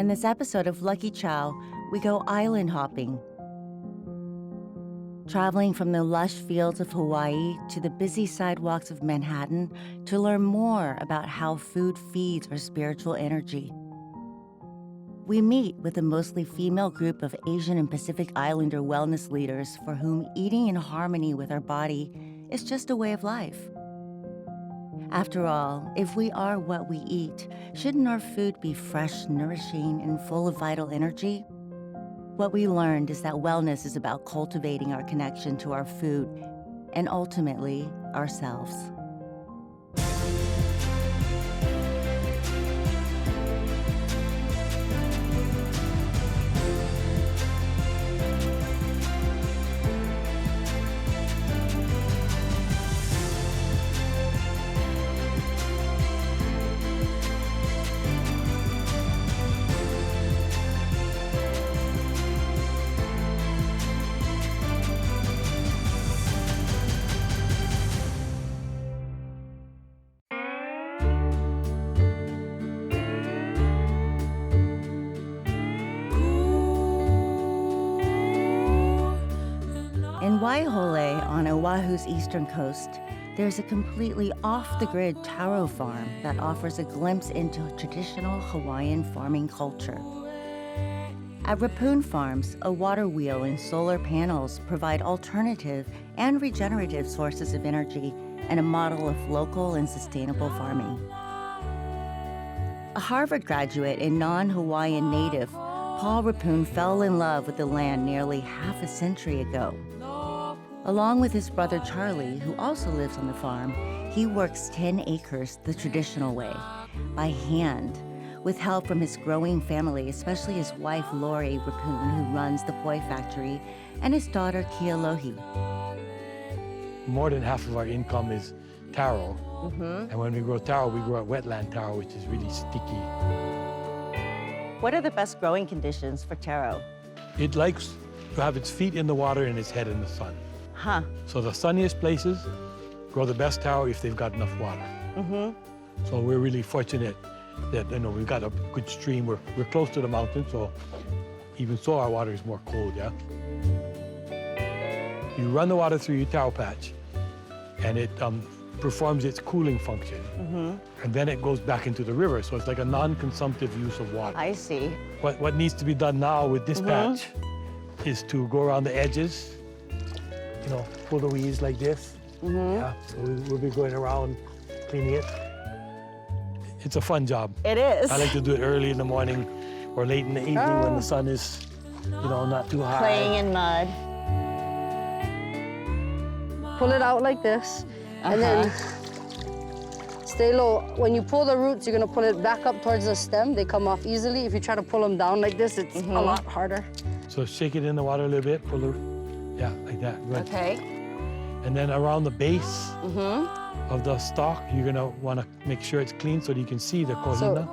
In this episode of Lucky Chow, we go island hopping. Traveling from the lush fields of Hawaii to the busy sidewalks of Manhattan to learn more about how food feeds our spiritual energy. We meet with a mostly female group of Asian and Pacific Islander wellness leaders for whom eating in harmony with our body is just a way of life. After all, if we are what we eat, shouldn't our food be fresh, nourishing, and full of vital energy? What we learned is that wellness is about cultivating our connection to our food and ultimately ourselves. In Waihole, on Oahu's eastern coast, there's a completely off-the-grid taro farm that offers a glimpse into traditional Hawaiian farming culture. At Rapun Farms, a water wheel and solar panels provide alternative and regenerative sources of energy and a model of local and sustainable farming. A Harvard graduate and non-Hawaiian native, Paul Rapun fell in love with the land nearly half a century ago. Along with his brother Charlie, who also lives on the farm, he works 10 acres the traditional way, by hand, with help from his growing family, especially his wife Lori Rapun, who runs the poi factory, and his daughter Kealohi. More than half of our income is taro. And when we grow taro, we grow wetland taro, which is really sticky. What are the best growing conditions for taro? It likes to have its feet in the water and its head in the sun. Huh. So the sunniest places grow the best taro if they've got enough water. So we're really fortunate that we've got a good stream. We're close to the mountain, so even so our water is more cold, yeah? You run the water through your taro patch, and it performs its cooling function. And then it goes back into the river, so it's like a non-consumptive use of water. I see. What needs to be done now with this patch is to go around the edges, pull the weeds like this. Yeah, so we'll be going around cleaning it. It's a fun job. It is. I like to do it early in the morning or late in the evening when the sun is, not too high. Playing in mud. Pull it out like this, and then stay low. When you pull the roots, you're gonna pull it back up towards the stem. They come off easily. If you try to pull them down like this, it's a lot harder. So shake it in the water a little bit, pull it, yeah, like that. Good. Okay. And then around the base of the stalk, you're gonna wanna make sure it's clean so that you can see the kohina.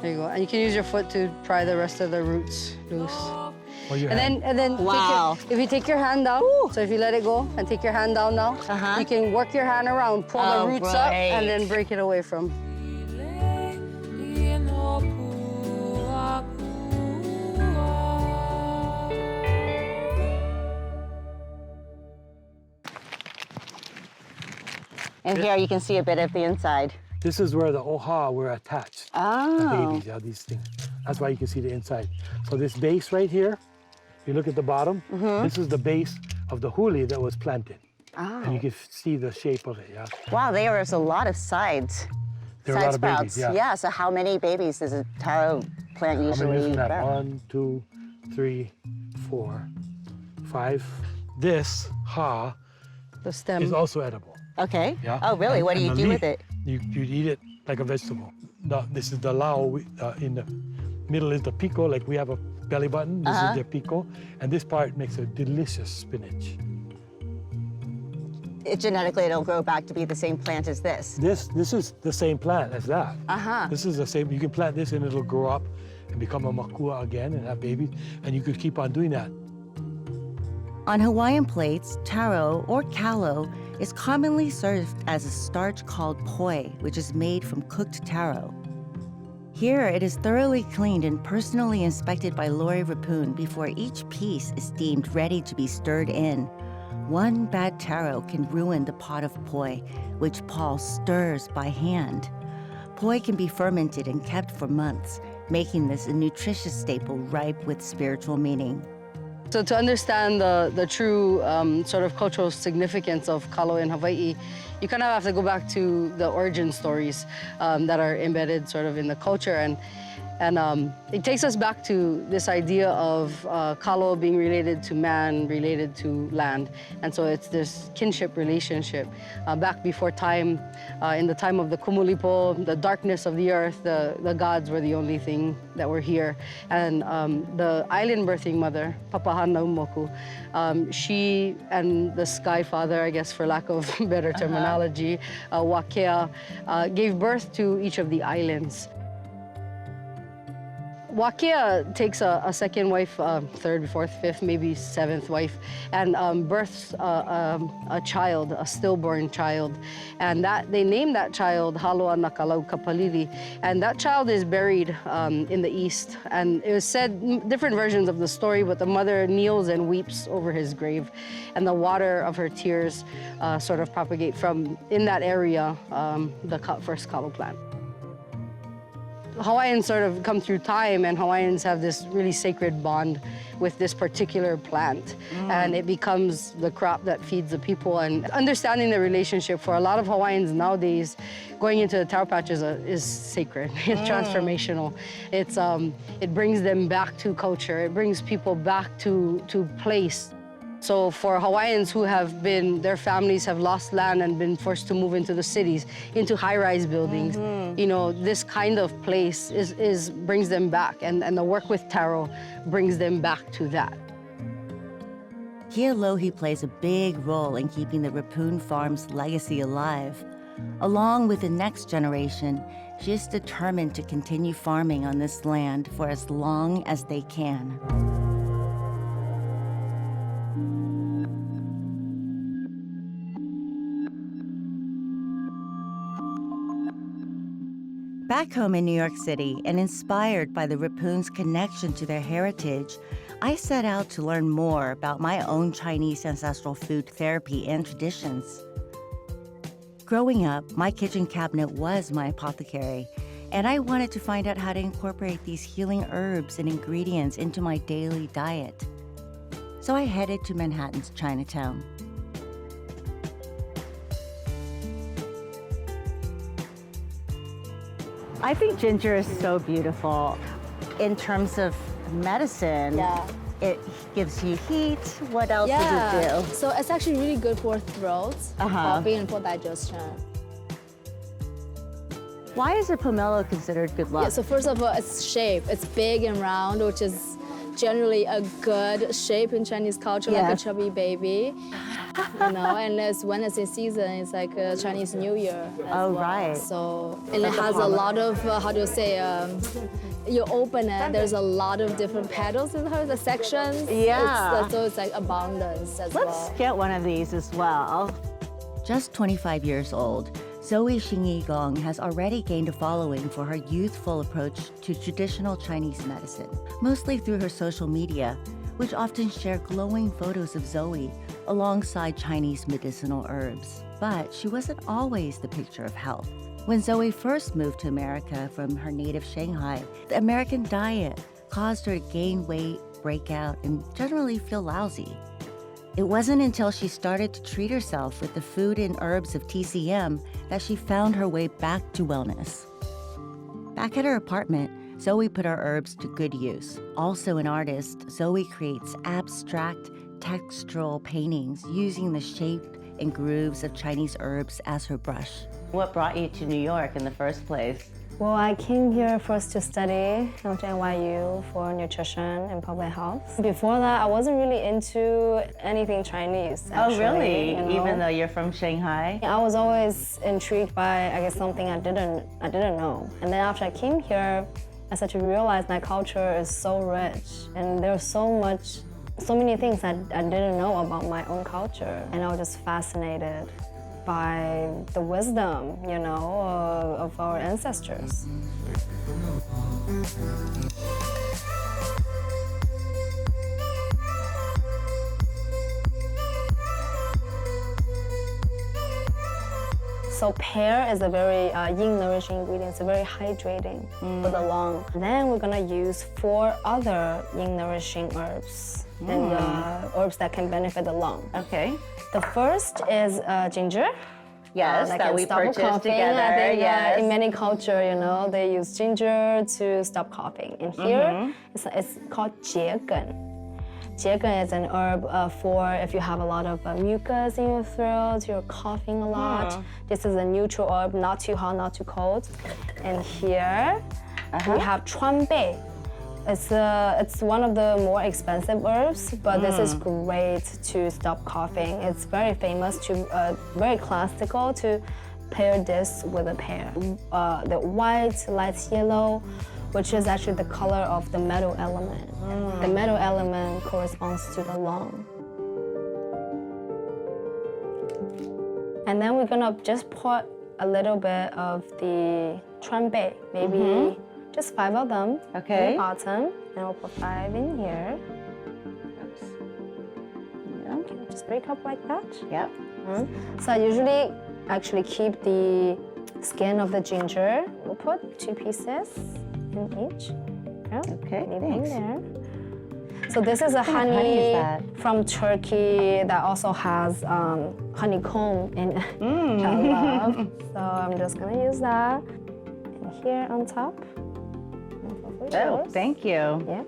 There you go. And you can use your foot to pry the rest of the roots loose. Or your And hand. then Wow. if you take your hand down, so if you let it go and take your hand down now, you can work your hand around, pull the roots up, and then break it away from. And here you can see a bit of the inside. This is where the oha were attached. The babies, yeah, these things. That's why you can see the inside. So this base right here, if you look at the bottom, this is the base of the huli that was planted. And you can see the shape of it, yeah. Wow, there is a lot of sides. There are a lot of babies, yeah. Yeah, so how many babies does a taro plant How many usually is that? bear? 1, 2, 3, 4, 5. This ha The stem. is also edible. Okay. Yeah. Oh, really? And- What do and you the do leaf, with it? You eat it like a vegetable. This is the lao. In the middle is the pico, like we have a belly button. This is the pico. And this part makes a delicious spinach. Genetically, it'll grow back to be the same plant as this. This is the same plant as that. This is the same. You can plant this and it'll grow up and become a makua again and have babies. And you could keep on doing that. On Hawaiian plates, taro, or kalo, is commonly served as a starch called poi, which is made from cooked taro. Here, it is thoroughly cleaned and personally inspected by Lori Rapun before each piece is deemed ready to be stirred in. One bad taro can ruin the pot of poi, which Paul stirs by hand. Poi can be fermented and kept for months, making this a nutritious staple ripe with spiritual meaning. So to understand the true sort of cultural significance of kalo in Hawaii, you kind of have to go back to the origin stories that are embedded sort of in the culture. And it takes us back to this idea of kalo being related to man, related to land. And so it's this kinship relationship. Back before time, in the time of the kumulipo, the darkness of the earth, the gods were the only thing that were here. And the island birthing mother, Papahana she and the sky father, I guess for lack of better terminology, Wakea, gave birth to each of the islands. Wakea takes a second wife, third, fourth, fifth, maybe seventh wife, and births a child, a stillborn child. And they name that child Haloa Nakalau Kapalili. And that child is buried in the east. And it was said, different versions of the story, but the mother kneels and weeps over his grave. And the water of her tears sort of propagate from, in that area, the first kalo plant. Hawaiians sort of come through time, and Hawaiians have this really sacred bond with this particular plant. And it becomes the crop that feeds the people. And understanding the relationship for a lot of Hawaiians nowadays, going into the taro patches is sacred. It's transformational. It brings them back to culture. It brings people back to place. So for Hawaiians who have been, their families have lost land and been forced to move into the cities, into high-rise buildings, you know, this kind of place brings them back, and the work with Taro brings them back to that. Kealohi plays a big role in keeping the Rapun Farm's legacy alive. Along with the next generation, she is determined to continue farming on this land for as long as they can. Back home in New York City, and inspired by the Rapun's connection to their heritage, I set out to learn more about my own Chinese ancestral food therapy and traditions. Growing up, my kitchen cabinet was my apothecary, and I wanted to find out how to incorporate these healing herbs and ingredients into my daily diet. So I headed to Manhattan's Chinatown. I think ginger is so beautiful. In terms of medicine, it gives you heat. What else does it do? So it's actually really good for throat, coughing, and for digestion. Why is a pomelo considered good luck? Yeah, so first of all, its shape. It's big and round, which is generally a good shape in Chinese culture, like a chubby baby. You know, and when it's in season, it's like a Chinese New Year as well. Right. So, and it has a lot of, how do you say, you open it, there's a lot of different petals in the sections. Yeah. So it's like abundance as well. Let's get one of these as well. Just 25 years old, Zoe Xingyi Gong has already gained a following for her youthful approach to traditional Chinese medicine, mostly through her social media, which often share glowing photos of Zoe alongside Chinese medicinal herbs. But she wasn't always the picture of health. When Zoe first moved to America from her native Shanghai, the American diet caused her to gain weight, break out, and generally feel lousy. It wasn't until she started to treat herself with the food and herbs of TCM that she found her way back to wellness. Back at her apartment, Zoe put her herbs to good use. Also an artist, Zoe creates abstract, textural paintings using the shape and grooves of Chinese herbs as her brush. What brought you to New York in the first place? Well, I came here first to study to NYU for nutrition and public health. Before that, I wasn't really into anything Chinese, actually. Oh, really? You know? Even though you're from Shanghai? I was always intrigued by, I guess, something I didn't know. And then after I came here, I started to realize my culture is so rich, and there's so many things that I didn't know about my own culture, and I was just fascinated. by the wisdom, you know, of our ancestors. So pear is a very yin nourishing ingredient. It's very hydrating for the lung. Then we're gonna use 4 other yin nourishing herbs and herbs that can benefit the lung. Okay. The first is ginger. Yes, that can we stop purchased coughing. together. I think, Yes. in many culture, you know, they use ginger to stop coughing. And here, it's called 桔梗. 桔梗 is an herb for if you have a lot of mucus in your throat, you're coughing a lot. This is a neutral herb, not too hot, not too cold. And here we have 川贝. It's one of the more expensive herbs, but this is great to stop coughing. It's very famous, very classical to pair this with a pear. The white, light yellow, which is actually the color of the metal element. The metal element corresponds to the lung. And then we're gonna just put a little bit of the 川贝, maybe just 5 of them Okay. in the bottom. And we'll put 5 in here. Oops. Yeah. Okay, just break up like that. Yep. So I usually actually keep the skin of the ginger. We'll put 2 pieces in each. Yeah, Okay, leave them thanks. there. So this is a kind of honey honey is that? from Turkey that also has honeycomb in it, which I love. So I'm just gonna use that. And here on top. Oh, thank you. Yeah.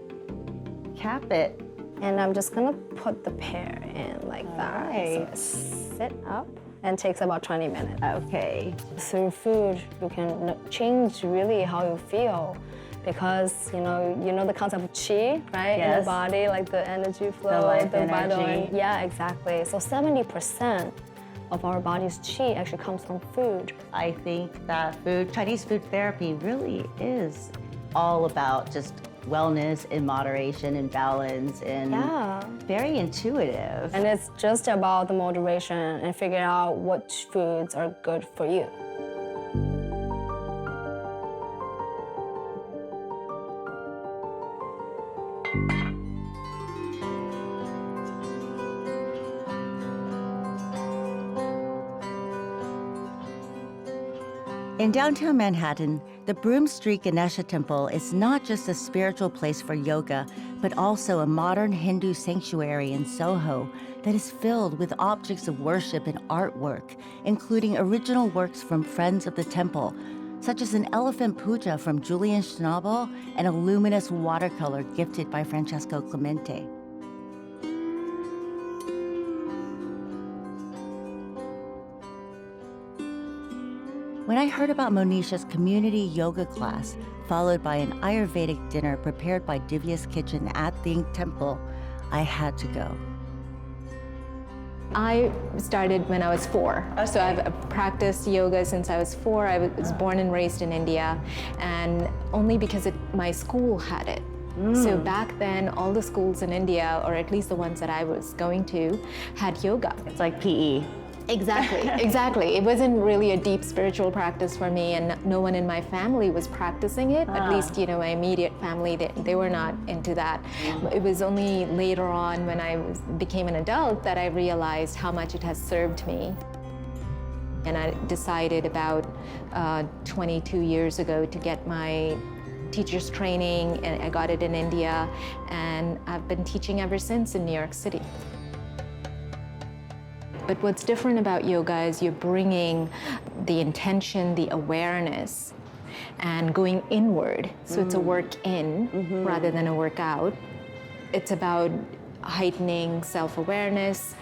Cap it. And I'm just gonna put the pear in like that. Right. So it sit up and takes about 20 minutes. Okay. Through food, you can change really how you feel, because you know the concept of qi, right? In Yes. the body, like the energy flow, life vital. energy. Yeah, exactly. So 70% of our body's qi actually comes from food. I think that Chinese food therapy really is all about just wellness in moderation and balance and Yeah. very intuitive. And it's just about the moderation and figure out what foods are good for you. In downtown Manhattan, the Broom Street Ganesha Temple is not just a spiritual place for yoga, but also a modern Hindu sanctuary in Soho that is filled with objects of worship and artwork, including original works from friends of the temple, such as an elephant puja from Julian Schnabel and a luminous watercolor gifted by Francesco Clemente. When I heard about Monisha's community yoga class, followed by an Ayurvedic dinner prepared by Divya's Kitchen at the temple, I had to go. I started when I was 4. So I've practiced yoga since I was 4. I was born and raised in India, and only because my school had it. So back then, all the schools in India, or at least the ones that I was going to, had yoga. It's like PE. Exactly, exactly. It wasn't really a deep spiritual practice for me, and no one in my family was practicing it. At least, my immediate family, they were not into that. It was only later on when I became an adult that I realized how much it has served me. And I decided about 22 years ago to get my teacher's training, and I got it in India, and I've been teaching ever since in New York City. But what's different about yoga is you're bringing the intention, the awareness, and going inward. So it's a work in rather than a workout. It's about heightening self-awareness,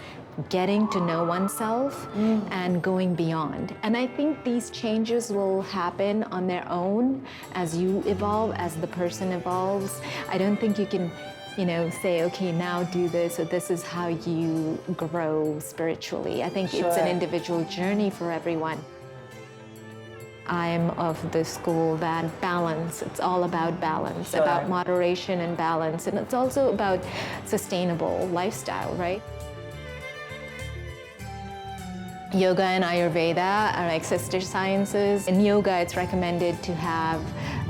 getting to know oneself, and going beyond. And I think these changes will happen on their own as you evolve, as the person evolves. I don't think you can say, okay, now do this, or this is how you grow spiritually. I think it's an individual journey for everyone. I'm of the school that balance, it's all about balance, about moderation and balance, and it's also about sustainable lifestyle, right? Yoga and Ayurveda are like sister sciences. In yoga, it's recommended to have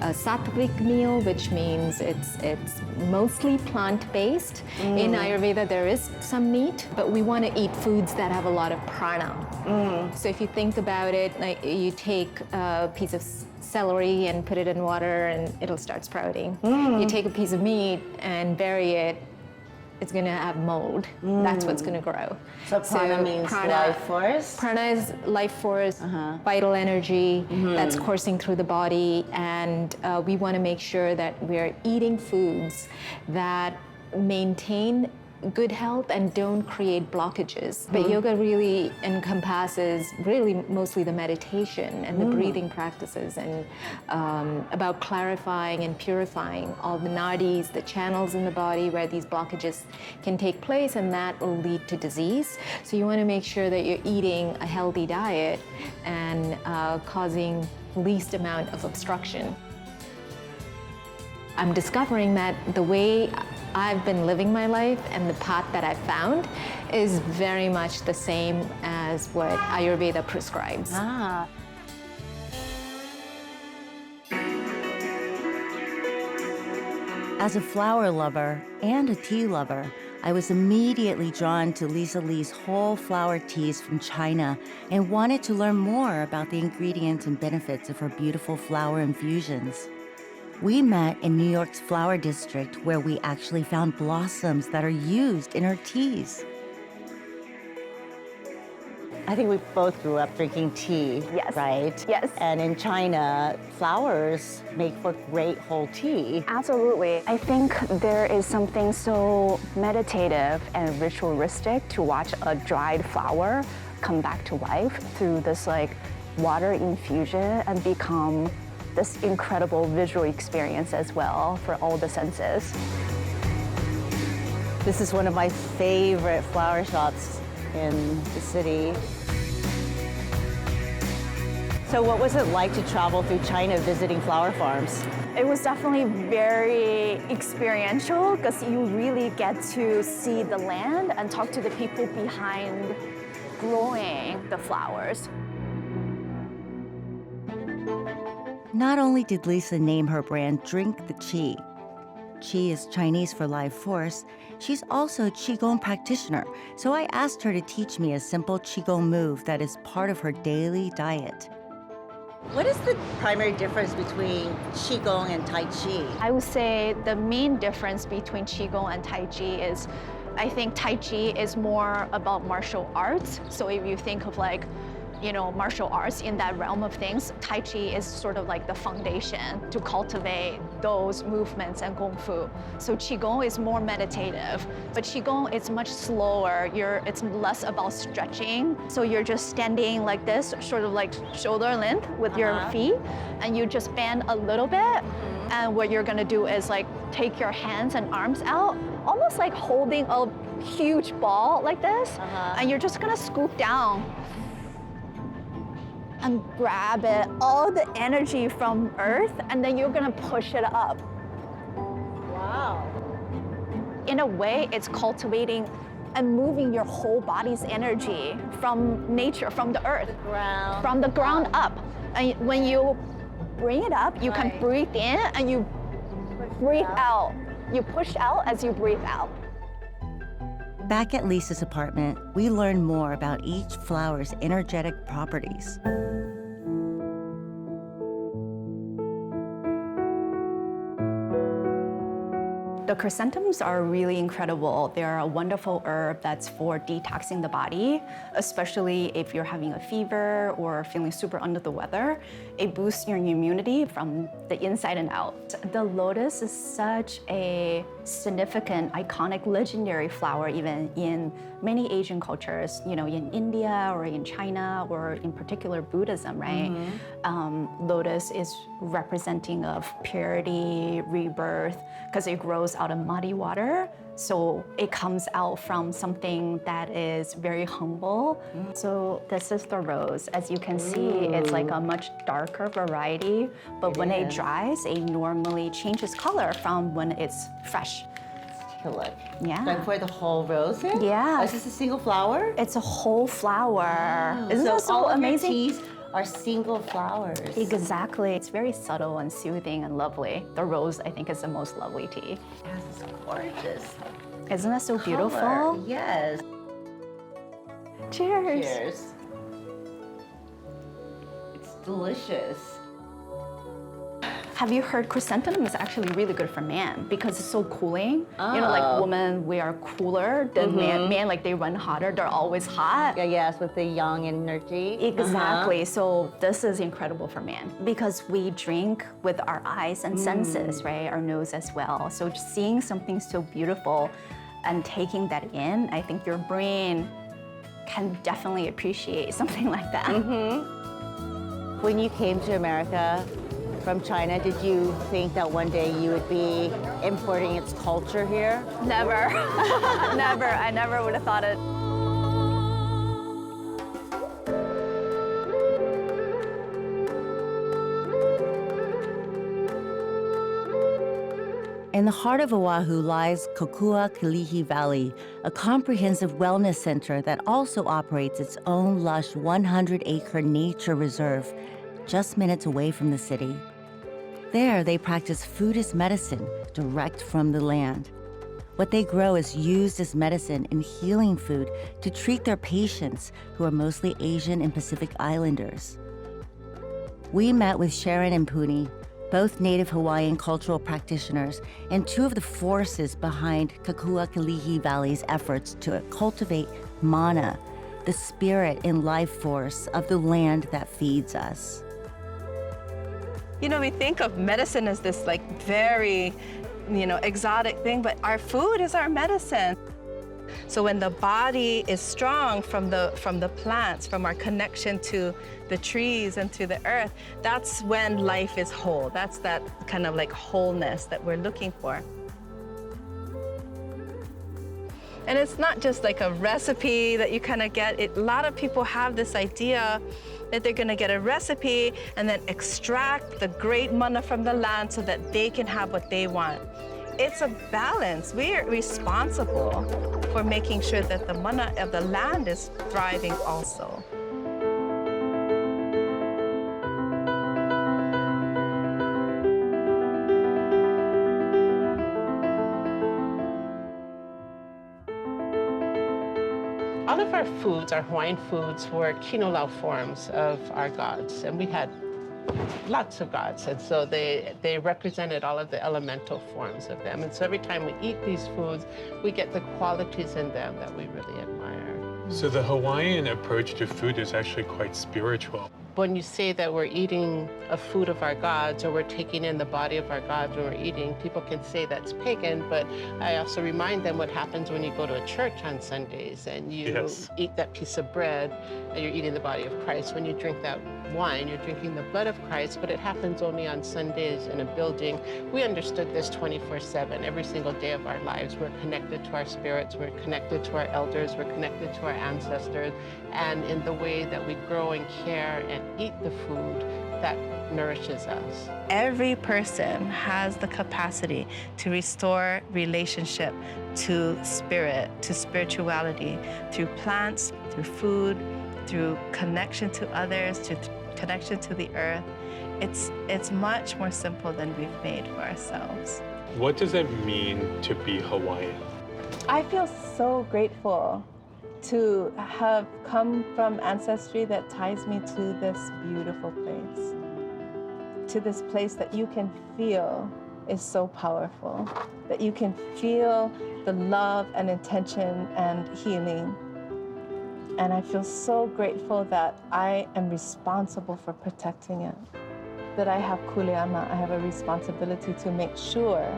a sattvic meal, which means it's mostly plant-based. In Ayurveda, there is some meat, but we want to eat foods that have a lot of prana. So if you think about it, like you take a piece of celery and put it in water and it'll start sprouting. You take a piece of meat and bury it, it's going to have mold. That's what's going to grow. So prana means life force? Prana is life force, vital energy that's coursing through the body. And we want to make sure that we're eating foods that maintain good health and don't create blockages. But yoga really encompasses really mostly the meditation and the breathing practices and about clarifying and purifying all the nadis, the channels in the body where these blockages can take place, and that will lead to disease. So you want to make sure that you're eating a healthy diet and causing least amount of obstruction. I'm discovering that the way I've been living my life and the path that I've found is very much the same as what Ayurveda prescribes. As a flower lover and a tea lover, I was immediately drawn to Lisa Lee's whole flower teas from China and wanted to learn more about the ingredients and benefits of her beautiful flower infusions. We met in New York's Flower District, where we actually found blossoms that are used in her teas. I think we both grew up drinking tea, Yes. right? Yes. And in China, flowers make for great whole tea. Absolutely. I think there is something so meditative and ritualistic to watch a dried flower come back to life through this like water infusion and become this incredible visual experience as well for all the senses. This is one of my favorite flower shops in the city. So what was it like to travel through China visiting flower farms? It was definitely very experiential because you really get to see the land and talk to the people behind growing the flowers. Not only did Lisa name her brand Drink the Qi. Qi is Chinese for life force. She's also a Qigong practitioner, so I asked her to teach me a simple Qigong move that is part of her daily diet. What is the primary difference between Qigong and Tai Chi? I would say the main difference between Qigong and Tai Chi is I think Tai Chi is more about martial arts. So if you think of like, you know, martial arts in that realm of things, Tai Chi is sort of like the foundation to cultivate those movements and Kung Fu. So Qigong is more meditative, but Qigong is much slower. It's less about stretching. So you're just standing like this, sort of like shoulder length with your feet, and you just bend a little bit. And what you're gonna do is like take your hands and arms out, almost like holding a huge ball like this, and you're just gonna scoop down and grab it, all the energy from earth, and then you're gonna push it up. Wow. In a way, it's cultivating and moving your whole body's energy from nature, from the earth, from the ground up. And when you bring it up, you can breathe in and you breathe out. You push out as you breathe out. Back at Lisa's apartment, we learned more about each flower's energetic properties. The chrysanthemums are really incredible. They're a wonderful herb that's for detoxing the body, especially if you're having a fever or feeling super under the weather. It boosts your immunity from the inside and out. The lotus is such a significant, iconic, legendary flower even in many Asian cultures, you know, in India or in China or in particular Buddhism, right? Lotus is representing of purity, rebirth, because it grows out of muddy water. So it comes out from something that is very humble. So this is the rose. As you can see, it's like a much darker variety, but when it dries, it normally changes color from when it's fresh. immaculate. Yeah. So I pour the whole rose in? Yeah. Is this a single flower? It's a whole flower. Isn't that so all amazing? Of your teas are single flowers. Exactly. It's very subtle and soothing and lovely. The rose, I think, is the most lovely tea. Yes, it's gorgeous. Isn't that so beautiful? Color. Yes. Cheers. Cheers. It's delicious. Have you heard chrysanthemum is actually really good for man because it's so cooling? You know, like women, we are cooler than men, like they run hotter, they're always hot. Yeah, yes, with the young energy. Exactly. So this is incredible for man because we drink with our eyes and senses, right? Our nose as well. So just seeing something so beautiful and taking that in, I think your brain can definitely appreciate something like that. When you came to America from China, did you think that one day you would be importing its culture here? Never. Never. I never would have thought it. In the heart of Oahu lies Kokua-Kalihi Valley, a comprehensive wellness center that also operates its own lush 100-acre nature reserve, just minutes away from the city. There, they practice food as medicine, direct from the land. What they grow is used as medicine and healing food to treat their patients, who are mostly Asian and Pacific Islanders. We met with Sharon and Puni, both native Hawaiian cultural practitioners and two of the forces behind Kokua-Kalihi Valley's efforts to cultivate mana, the spirit and life force of the land that feeds us. You know, we think of medicine as this like very, exotic thing, but our food is our medicine. So when the body is strong from the plants, from our connection to the trees and to the earth, that's when life is whole. That's that kind of like wholeness that we're looking for. And it's not just like a recipe that you kind of get. A lot of people have this idea that they're gonna get a recipe and then extract the great mana from the land so that they can have what they want. It's a balance. We are responsible for making sure that the mana of the land is thriving also. All of our foods, our Hawaiian foods, were kinolau forms of our gods, and we had lots of gods, and so they represented all of the elemental forms of them. And so every time we eat these foods, we get the qualities in them that we really admire. So the Hawaiian approach to food is actually quite spiritual. When you say that we're eating a food of our gods, or we're taking in the body of our gods when we're eating, people can say that's pagan, but I also remind them what happens when you go to a church on Sundays and you eat that piece of bread, and you're eating the body of Christ. When you drink that wine, you're drinking the blood of Christ, but it happens only on Sundays in a building. We understood this 24/7, every single day of our lives. We're connected to our spirits, we're connected to our elders, we're connected to our ancestors, and in the way that we grow and care and eat the food that nourishes us. Every person has the capacity to restore relationship to spirit, to spirituality, through plants, through food, through connection to others, to connection to the earth. It's much more simple than we've made for ourselves. What does it mean to be Hawaiian? I feel so grateful to have come from ancestry that ties me to this beautiful place, to this place that you can feel is so powerful, that you can feel the love and intention and healing. And I feel so grateful that I am responsible for protecting it, that I have kuleana, I have a responsibility to make sure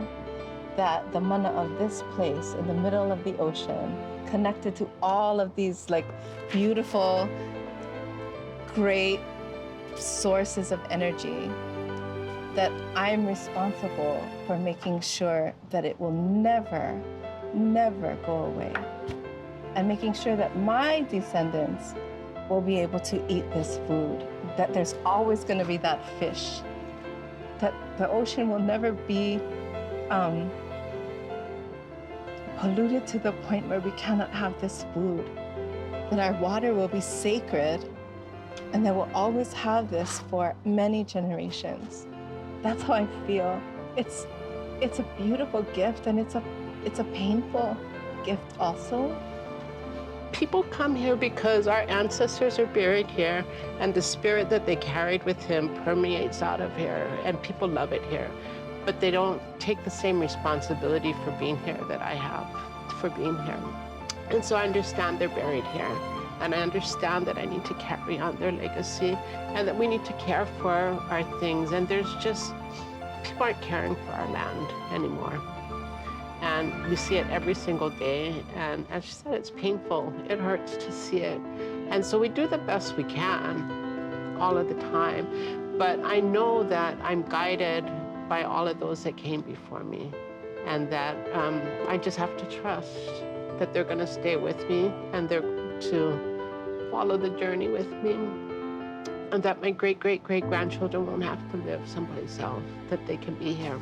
that the mana of this place in the middle of the ocean, connected to all of these like beautiful, great sources of energy, that I'm responsible for making sure that it will never, never go away. And making sure that my descendants will be able to eat this food, that there's always gonna be that fish, that the ocean will never be polluted to the point where we cannot have this food, that our water will be sacred and that we'll always have this for many generations. That's how I feel. It's a beautiful gift, and it's a painful gift also. People come here because our ancestors are buried here, and the spirit that they carried with him permeates out of here, and people love it here. But they don't take the same responsibility for being here that I have for being here. And so I understand they're buried here, and I understand that I need to carry on their legacy, and that we need to care for our things. And there's just, people aren't caring for our land anymore. And we see it every single day. And as she said, it's painful. It hurts to see it. And so we do the best we can all of the time. But I know that I'm guided by all of those that came before me. And that I just have to trust that they're gonna stay with me, and they're to follow the journey with me. And that my great-great-great-grandchildren won't have to live someplace else, that they can be here.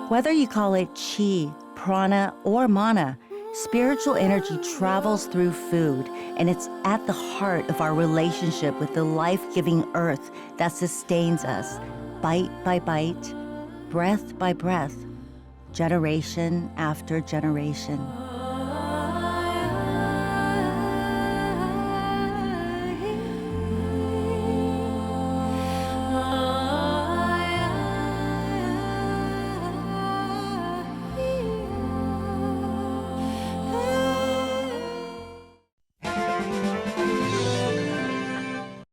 Whether you call it chi, prana, or mana, spiritual energy travels through food, and it's at the heart of our relationship with the life-giving earth that sustains us, bite by bite, breath by breath, generation after generation.